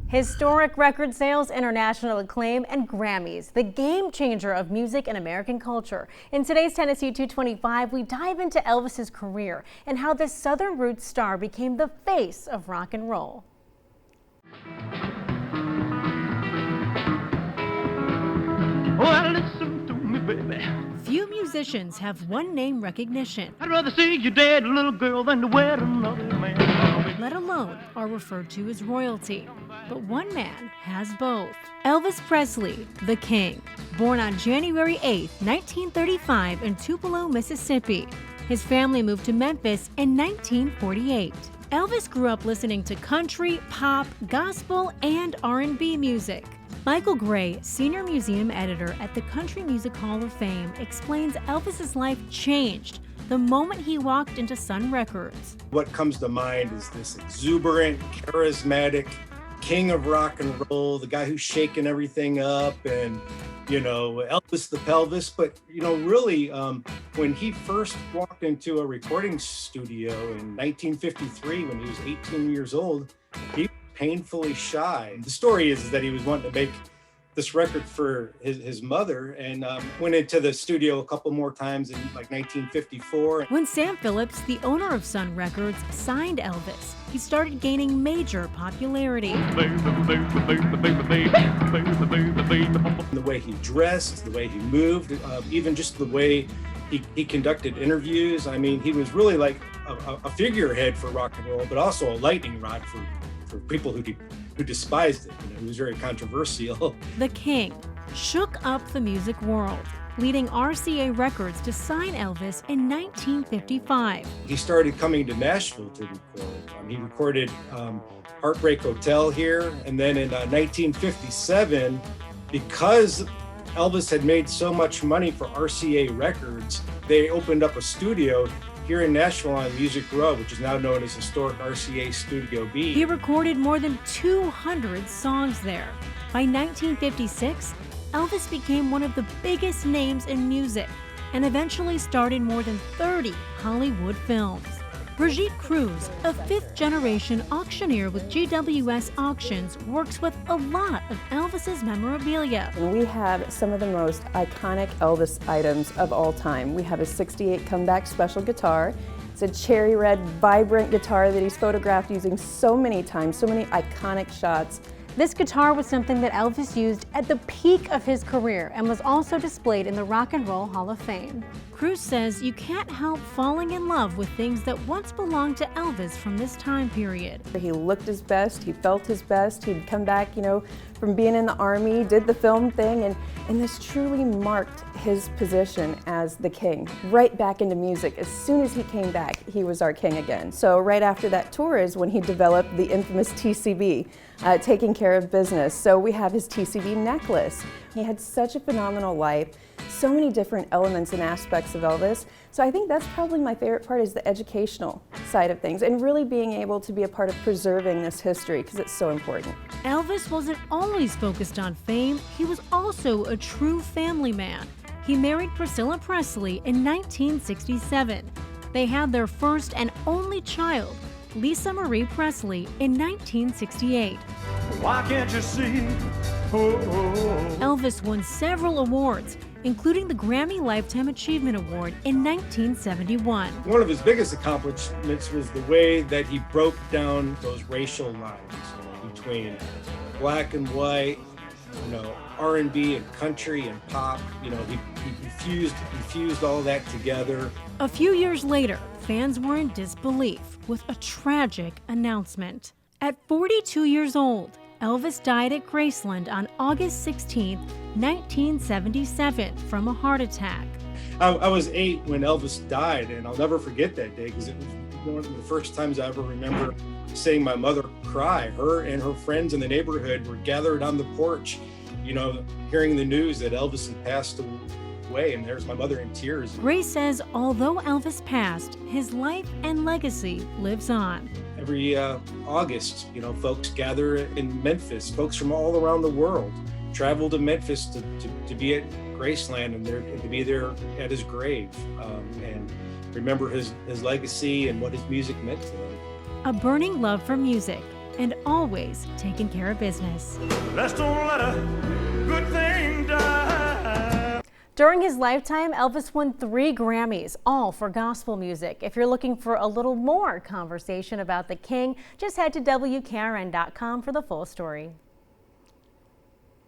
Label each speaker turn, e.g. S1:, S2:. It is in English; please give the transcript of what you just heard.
S1: Historic record sales, international acclaim, and Grammys, the game changer of music and American culture. In today's Tennessee 225, we dive into Elvis's career and how this Southern roots star became the face of rock and roll.
S2: Well, listen to me, baby.
S1: Few musicians have one name recognition.
S2: I'd rather see you dead, little girl, than to wed another man.
S1: Let alone are referred to as royalty. But one man has both. Elvis Presley, the King. Born on January 8, 1935 in Tupelo, Mississippi. His family moved to Memphis in 1948. Elvis grew up listening to country, pop, gospel, and R&B music. Michael Gray, senior museum editor at the Country Music Hall of Fame, explains Elvis's life changed the moment he walked into Sun Records.
S3: What comes to mind is this exuberant, charismatic king of rock and roll, the guy who's shaking everything up, and, you know, Elvis the pelvis. But, you know, really, when he first walked into a recording studio in 1953, when he was 18 years old, he was painfully shy. The story is that he was wanting to make this record for his mother, and went into the studio a couple more times in like 1954.
S1: When Sam Phillips, the owner of Sun Records, signed Elvis, he started gaining major popularity.
S3: The way he dressed, the way he moved, even just the way he conducted interviews. I mean, he was really like a figurehead for rock and roll, but also a lightning rod for people who despised it. You know, he was very controversial.
S1: The King shook up the music world, leading RCA Records to sign Elvis in 1955.
S3: He started coming to Nashville to record. He recorded Heartbreak Hotel here, and then in 1957, because Elvis had made so much money for RCA Records, they opened up a studio here in Nashville on Music Row, which is now known as historic RCA Studio B.
S1: He recorded more than 200 songs there. By 1956, Elvis became one of the biggest names in music and eventually starred in more than 30 Hollywood films. Brigitte Cruz, a fifth-generation auctioneer with GWS Auctions, works with a lot of Elvis's memorabilia.
S4: We have some of the most iconic Elvis items of all time. We have a '68 comeback special guitar. It's a cherry red, vibrant guitar that he's photographed using so many times, so many iconic shots.
S1: This guitar was something that Elvis used at the peak of his career and was also displayed in the Rock and Roll Hall of Fame. Cruz says you can't help falling in love with things that once belonged to Elvis from this time period.
S4: He looked his best, he felt his best, he'd come back, you know, from being in the Army, did the film thing, and this truly marked his position as the king. Right back into music. As soon as he came back, he was our king again. So right after that tour is when he developed the infamous TCB, taking care of business. So we have his TCB necklace. He had such a phenomenal life, so many different elements and aspects of Elvis. So I think that's probably my favorite part, is the educational side of things and really being able to be a part of preserving this history, because it's so important.
S1: Elvis wasn't always focused on fame, he was also a true family man. He married Priscilla Presley in 1967. They had their first and only child, Lisa Marie Presley, in 1968.
S2: Why can't you see? Oh.
S1: Elvis won several awards, including the Grammy Lifetime Achievement Award in 1971.
S3: One of his biggest accomplishments was the way that he broke down those racial lines between black and white, you know, R&B and country and pop. You know, he fused all that together.
S1: A few years later, fans were in disbelief with a tragic announcement. At 42 years old, Elvis died at Graceland on August 16, 1977, from a heart attack.
S3: I was 8 when Elvis died, and I'll never forget that day, because it was one of the first times I ever remember seeing my mother cry. Her and her friends in the neighborhood were gathered on the porch, you know, hearing the news that Elvis had passed away, and there's my mother in tears.
S1: Ray says although Elvis passed, his life and legacy lives on.
S3: Every August, you know, folks gather in Memphis. Folks from all around the world travel to Memphis to be at Graceland and to be there at his grave and remember his legacy and what his music meant to them.
S1: A burning love for music, and always taking care of business.
S2: Let's don't let a good thing die.
S1: During his lifetime, Elvis won 3 Grammys, all for gospel music. If you're looking for a little more conversation about the King, just head to WKRN.com for the full story.